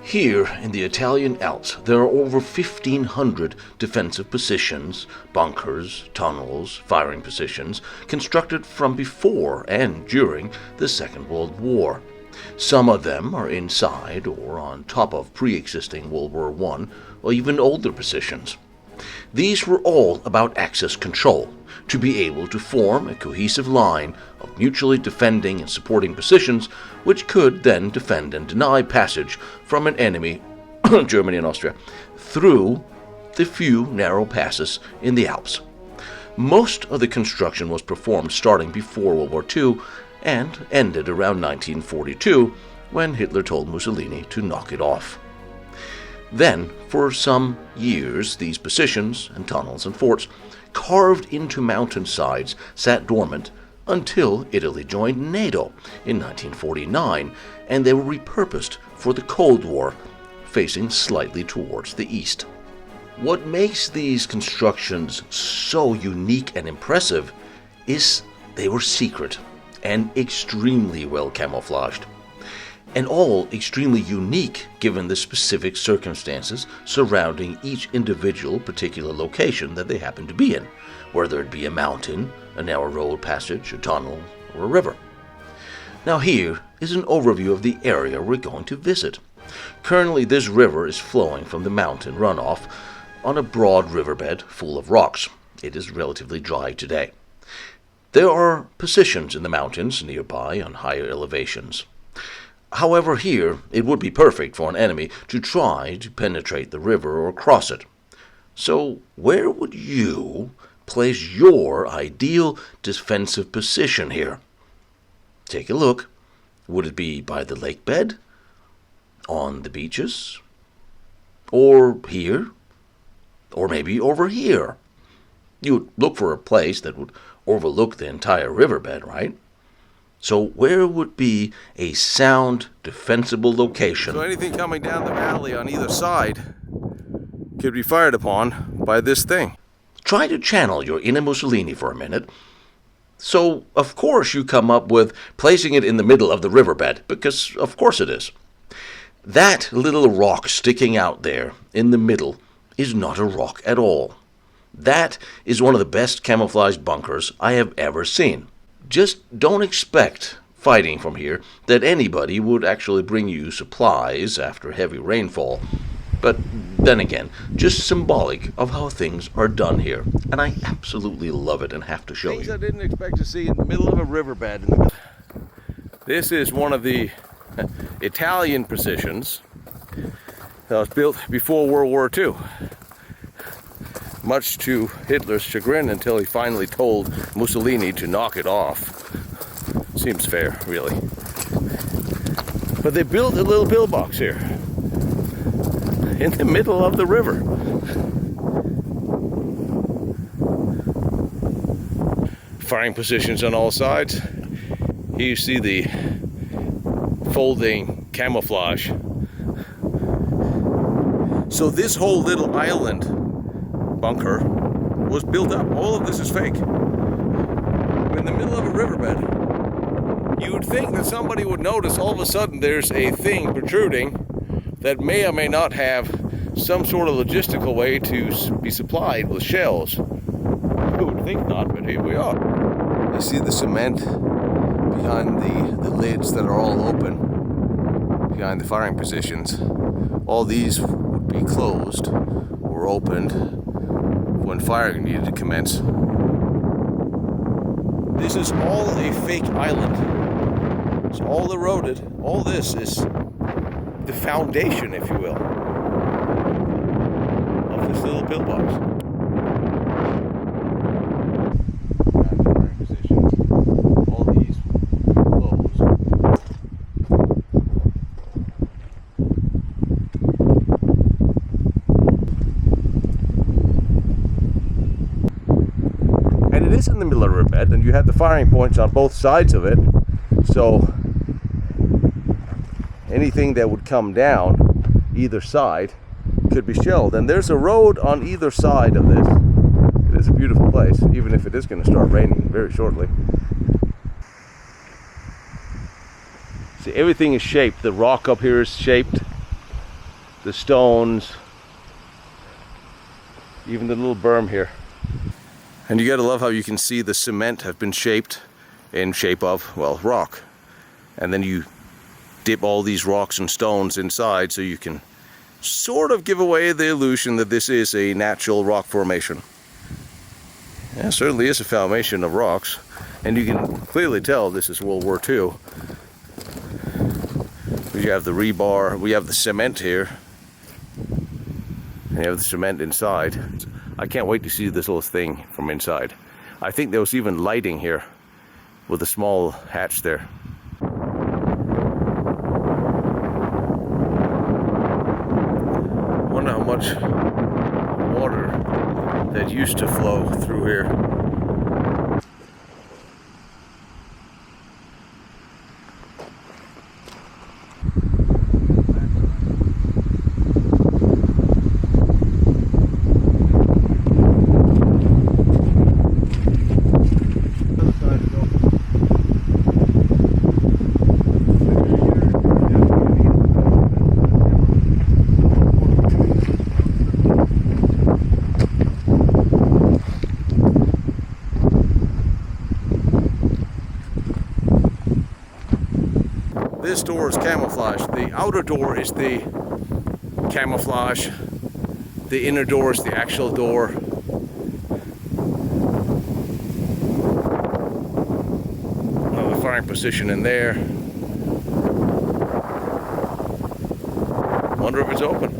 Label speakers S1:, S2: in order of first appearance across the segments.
S1: Here in the Italian Alps, there are over 1,500 defensive positions, bunkers, tunnels, firing positions, constructed from before and during the Second World War. Some of them are inside or on top of pre-existing World War I or even older positions. These were all about access control, to be able to form a cohesive line of mutually defending and supporting positions which could then defend and deny passage from an enemy, Germany and Austria, through the few narrow passes in the Alps. Most of the construction was performed starting before World War II and ended around 1942 when Hitler told Mussolini to knock it off. Then, for some years, these positions and tunnels and forts carved into mountainsides sat dormant until Italy joined NATO in 1949, and they were repurposed for the Cold War, facing slightly towards the east. What makes these constructions so unique and impressive is they were secret and extremely well camouflaged, and all extremely unique given the specific circumstances surrounding each individual particular location that they happen to be in, whether it be a mountain, a narrow road passage, a tunnel, or a river. Now here is an overview of the area we're going to visit. Currently this river is flowing from the mountain runoff on a broad riverbed full of rocks. It is relatively dry today. There are positions in the mountains nearby on higher elevations. However, here it would be perfect for an enemy to try to penetrate the river or cross it. So where would you place your ideal defensive position here? Take a look. Would it be by the lake bed? On the beaches? Or here? Or maybe over here? You would look for a place that would overlook the entire riverbed, right? So where would be a sound, defensible location?
S2: So anything coming down the valley on either side could be fired upon by this thing.
S1: Try to channel your inner Mussolini for a minute. So, of course, you come up with placing it in the middle of the riverbed, because of course it is. That little rock sticking out there in the middle is not a rock at all. That is one of the best camouflaged bunkers I have ever seen. Just don't expect, fighting from here, that anybody would actually bring you supplies after heavy rainfall. But then again, just symbolic of how things are done here. And I absolutely love it and have to show
S2: Things
S1: you.
S2: I didn't expect to see in the middle of a riverbed. This is one of the Italian positions that was built before World War II. Much to Hitler's chagrin, until he finally told Mussolini to knock it off. Seems fair, really. But they built a little pillbox here in the middle of the river. Firing positions on all sides. Here you see the folding camouflage. So this whole little island bunker was built up. All of this is fake. In the middle of a riverbed. You would think that somebody would notice all of a sudden there's a thing protruding that may or may not have some sort of logistical way to be supplied with shells. You would think not, but here we are. You see the cement behind the lids that are all open, behind the firing positions. All these would be closed or opened when firing needed to commence. This is all a fake island. It's all eroded. All this is the foundation, if you will, of this little pillbox. All these closed. And it is in the middle of the riverbed, and you have the firing points on both sides of it, so anything that would come down either side could be shelled. And there's a road on either side of this. It is a beautiful place, even if it is going to start raining very shortly. See, everything is shaped. The rock up here is shaped. the stones, even the little berm here. And you gotta love how you can see the cement have been shaped in shape of, well, rock. And then you dip all these rocks and stones inside so you can sort of give away the illusion that this is a natural rock formation. Yeah, it certainly is a formation of rocks. And you can clearly tell this is World War II. We have the rebar, we have the cement here. And you have the cement inside. I can't wait to see this little thing from inside. I think there was even lighting here with a small hatch there. Wonder how much water that used to flow through here. This door is camouflage. The outer door is the camouflage. The inner door is the actual door. Another firing position in there. Wonder if it's open.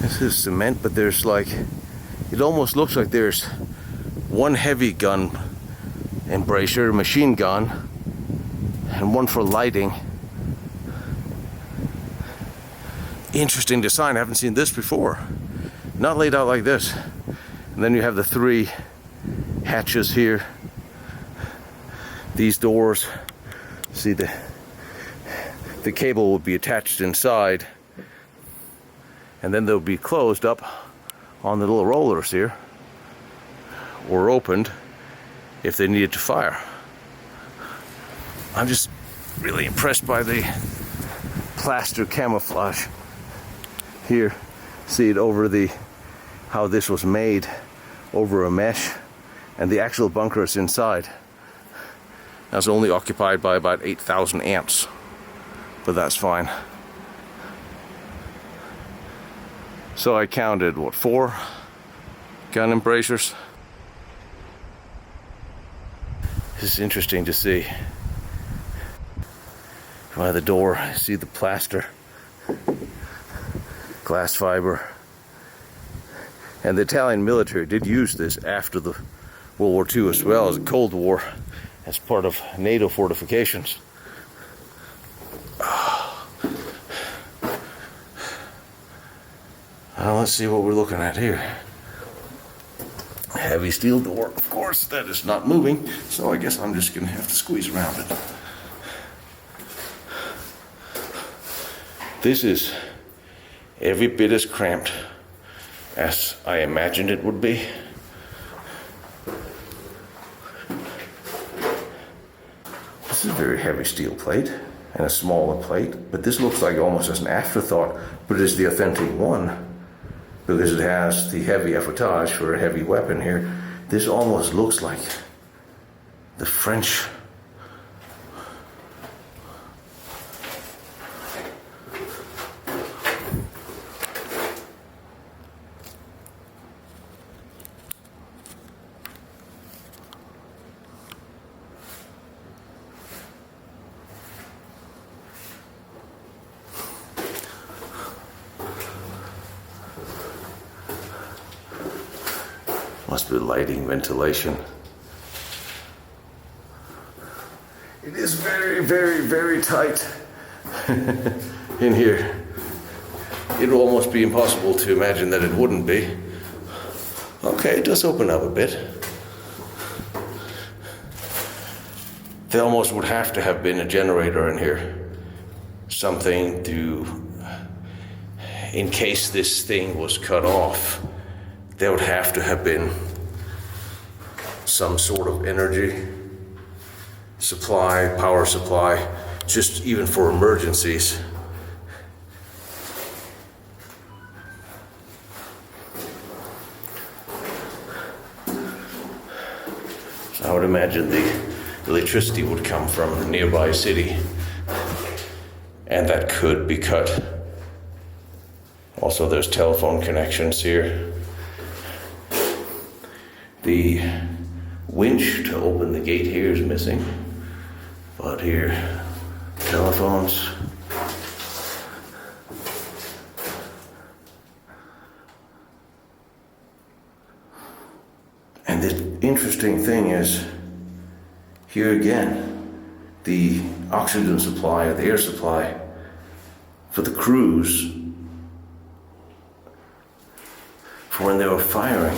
S2: This is cement, but there's like, it almost looks like there's one heavy gun embrasure, machine gun, and one for lighting. Interesting design, I haven't seen this before. Not laid out like this. And then you have the three hatches here. These doors, see the cable will be attached inside. And then they'll be closed up on the little rollers here, or opened if they needed to fire. I'm just really impressed by the plaster camouflage here. See it over how this was made over a mesh, and the actual bunker is inside. That's only occupied by about 8,000 amps, but that's fine. So I counted, what, 4 gun embrasures? This is interesting to see. by the door. See the plaster, glass fiber. And the Italian military did use this after the World War II as well as the Cold War as part of NATO fortifications. Now let's see what we're looking at here. Heavy steel door, of course, that is not moving, so I guess I'm just going to have to squeeze around it. This is every bit as cramped as I imagined it would be. This is a very heavy steel plate and a smaller plate, but this looks like almost as an afterthought, but it is the authentic one because it has the heavy affutage for a heavy weapon here. This almost looks like the French must be lighting, ventilation. It is very, very, very tight in here. It would almost be impossible to imagine that it wouldn't be. Okay, it does open up a bit. There almost would have to have been a generator in here. Something to, in case this thing was cut off, there would have to have been some sort of energy supply, power supply, just even for emergencies. So I would imagine the electricity would come from a nearby city, and that could be cut. Also, there's telephone connections here. The winch to open the gate here is missing, but here, telephones. And the interesting thing is, here again, the oxygen supply, or the air supply for the crews, for when they were firing.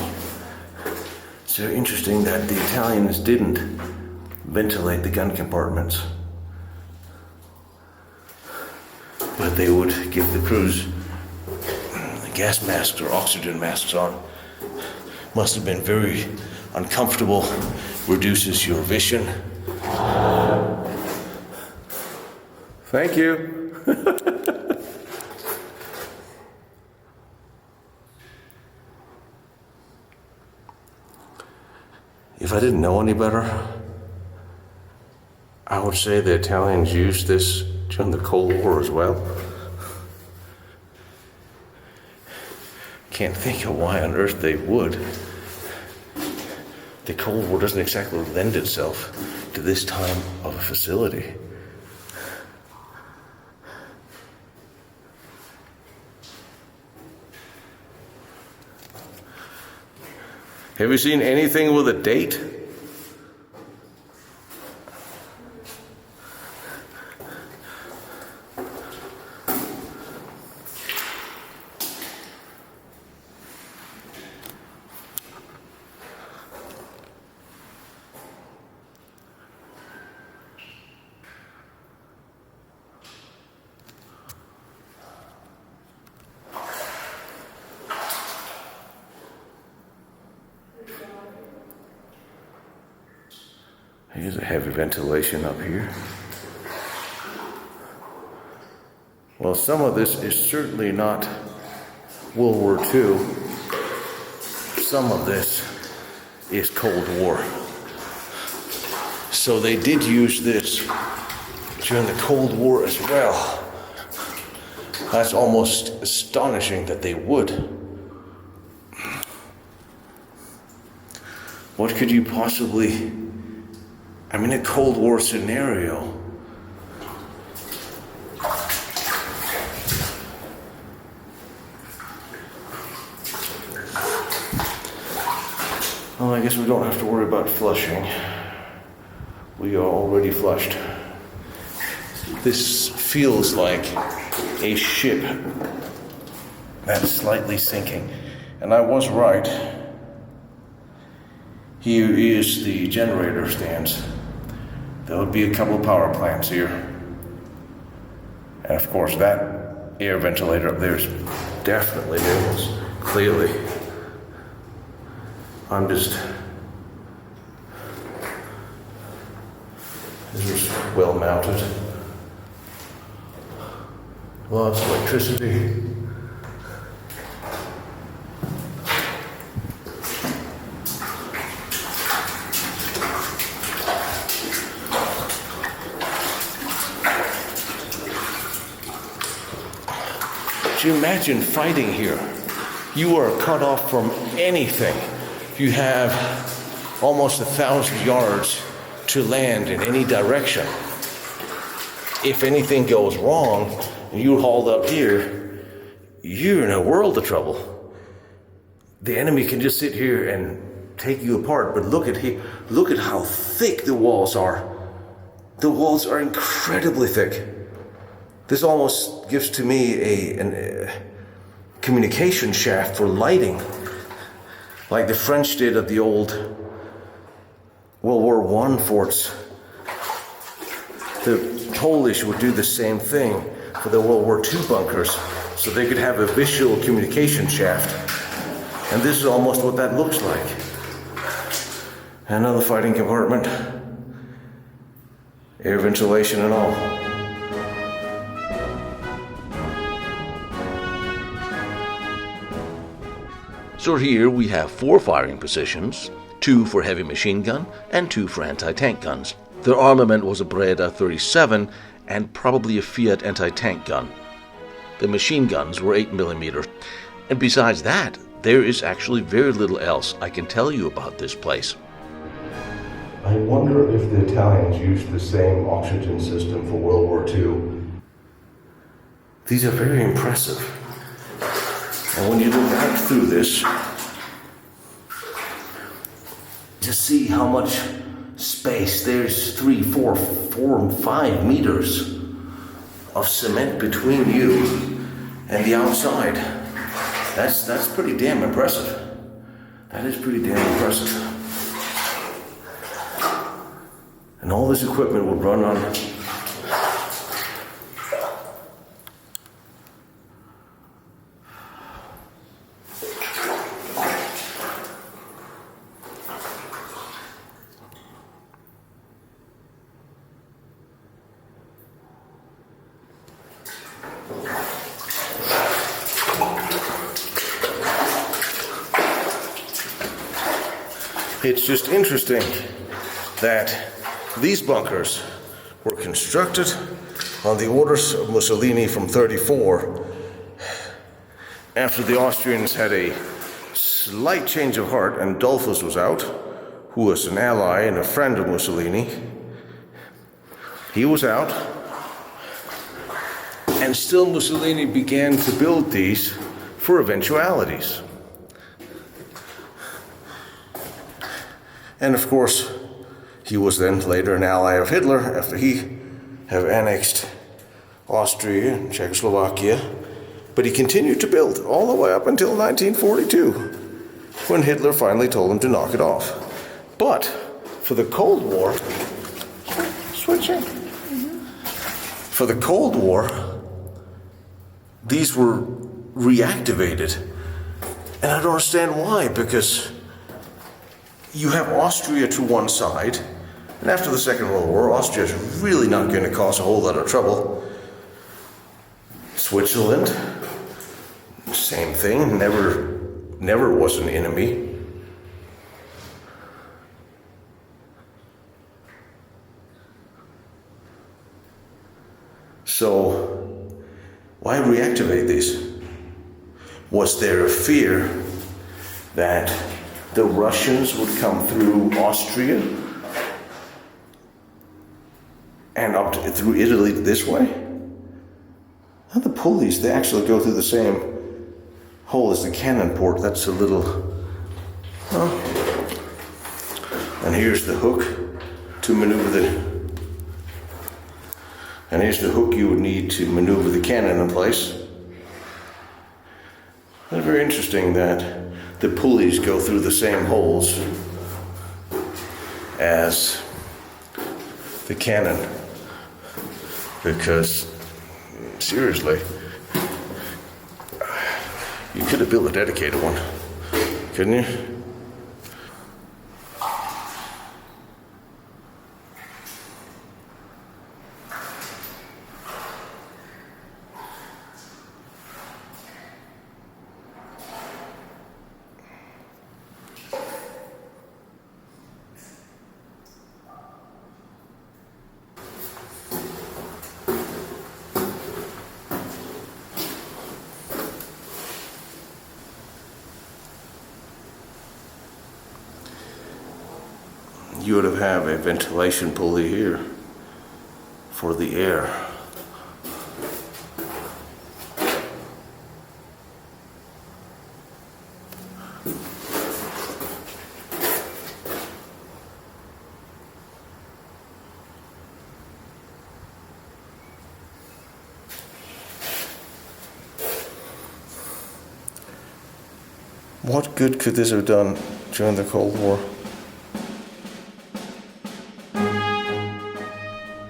S2: It's very interesting that the Italians didn't ventilate the gun compartments, but they would give the crews gas masks or oxygen masks on. Must have been very uncomfortable, reduces your vision. Thank you. If I didn't know any better, I would say the Italians used this during the Cold War as well. Can't think of why on earth they would. The Cold War doesn't exactly lend itself to this time of a facility. Have you seen anything with a date? Here's a heavy ventilation up here. Well, some of this is certainly not World War II. Some of this is Cold War. So they did use this during the Cold War as well. That's almost astonishing that they would. What could you possibly... I mean, a Cold War scenario, Well, I guess we don't have to worry about flushing. We are already flushed. This feels like a ship that's slightly sinking. And I was right. Here is the generator stands. There would be a couple of power plants here. And of course that air ventilator up there is definitely new. Clearly. This is well mounted. Lots of electricity. Could you imagine fighting here? You are cut off from anything. You have almost 1,000 yards to land in any direction. If anything goes wrong and you're hauled up here, you're in a world of trouble. The enemy can just sit here and take you apart, but look at how thick the walls are. The walls are incredibly thick. This almost gives to me a communication shaft for lighting, like the French did at the old World War I forts. The Polish would do the same thing for the World War II bunkers, so they could have a visual communication shaft. And this is almost what that looks like. Another fighting compartment, air ventilation and all.
S1: So here we have 4 firing positions, 2 for heavy machine gun and 2 for anti-tank guns. Their armament was a Breda 37 and probably a Fiat anti-tank gun. The machine guns were 8mm. And besides that, there is actually very little else I can tell you about this place.
S3: I wonder if the Italians used the same oxygen system for World War II.
S2: These are very impressive. And when you look out through this, to see how much space, there's 3, 4, 5 meters of cement between you and the outside. That's pretty damn impressive. That is pretty damn impressive. And all this equipment would run on It's just interesting that these bunkers were constructed on the orders of Mussolini from 34 after the Austrians had a slight change of heart and Dollfuss was out, who was an ally and a friend of Mussolini. He was out, and still Mussolini began to build these for eventualities. And of course, he was then later an ally of Hitler after he had annexed Austria and Czechoslovakia. But he continued to build all the way up until 1942, when Hitler finally told him to knock it off. But for the Cold War, for the Cold War, these were reactivated. And I don't understand why, because you have Austria to one side, and after the Second World War, Austria is really not going to cause a whole lot of trouble. Switzerland, same thing, never was an enemy. So, why reactivate these? Was there a fear that the Russians would come through Austria and up through Italy this way? Now the pulleys, they actually go through the same hole as the cannon port. That's a little, well, And here's the hook to maneuver and here's the hook you would need to maneuver the cannon in place. It's very interesting that the pulleys go through the same holes as the cannon, because seriously, you could have built a dedicated one, couldn't you? You would have a ventilation pulley here for the air. What good could this have done during the Cold War?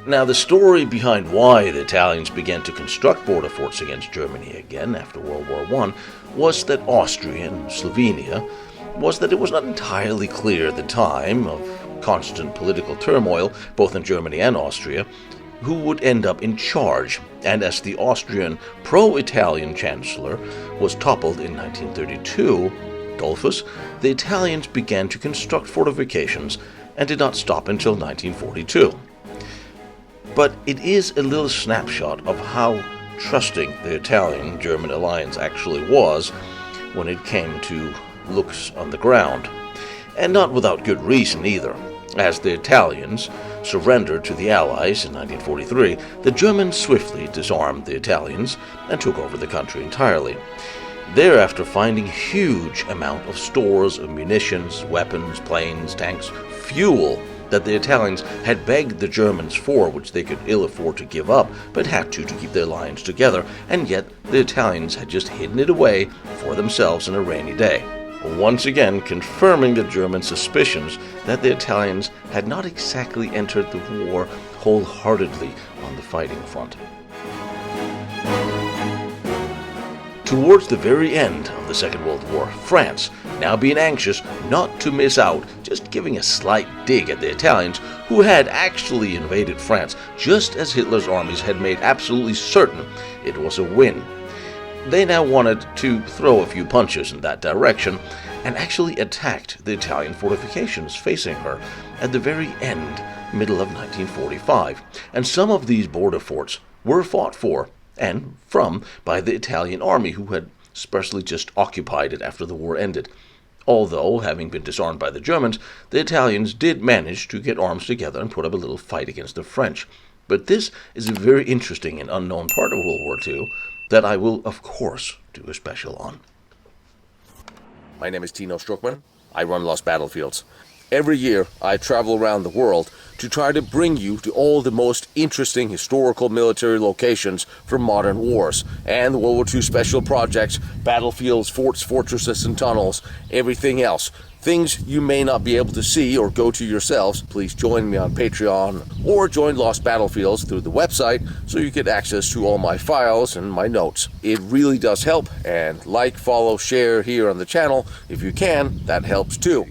S1: Now, the story behind why the Italians began to construct border forts against Germany again after World War I was that Austria and Slovenia was that it was not entirely clear at the time of constant political turmoil, both in Germany and Austria, who would end up in charge. And as the Austrian pro-Italian chancellor was toppled in 1932, Dollfuss, the Italians began to construct fortifications and did not stop until 1942. But it is a little snapshot of how trusting the Italian-German alliance actually was when it came to looks on the ground. And not without good reason either. As the Italians surrendered to the Allies in 1943, the Germans swiftly disarmed the Italians and took over the country entirely. Thereafter, finding huge amount of stores of munitions, weapons, planes, tanks, fuel that the Italians had begged the Germans for, which they could ill afford to give up, but had to keep their lines together, and yet the Italians had just hidden it away for themselves on a rainy day, once again confirming the German suspicions that the Italians had not exactly entered the war wholeheartedly on the fighting front. Towards the very end of the Second World War, France, now being anxious not to miss out, just giving a slight dig at the Italians, who had actually invaded France just as Hitler's armies had made absolutely certain it was a win. They now wanted to throw a few punches in that direction, and actually attacked the Italian fortifications facing her at the very end, middle of 1945, and some of these border forts were fought for and from by the Italian army, who had specially just occupied it after the war ended. Although, having been disarmed by the Germans, the Italians did manage to get arms together and put up a little fight against the French. But this is a very interesting and unknown part of World War II that I will, of course, do a special on.
S2: My name is Tino Struckmann. I run Lost Battlefields. Every year, I travel around the world to try to bring you to all the most interesting historical military locations from modern wars and the World War II special projects, battlefields, forts, fortresses, and tunnels, everything else. Things you may not be able to see or go to yourselves. Please join me on Patreon or join Lost Battlefields through the website so you get access to all my files and my notes. It really does help, and like, follow, share here on the channel if you can. That helps too.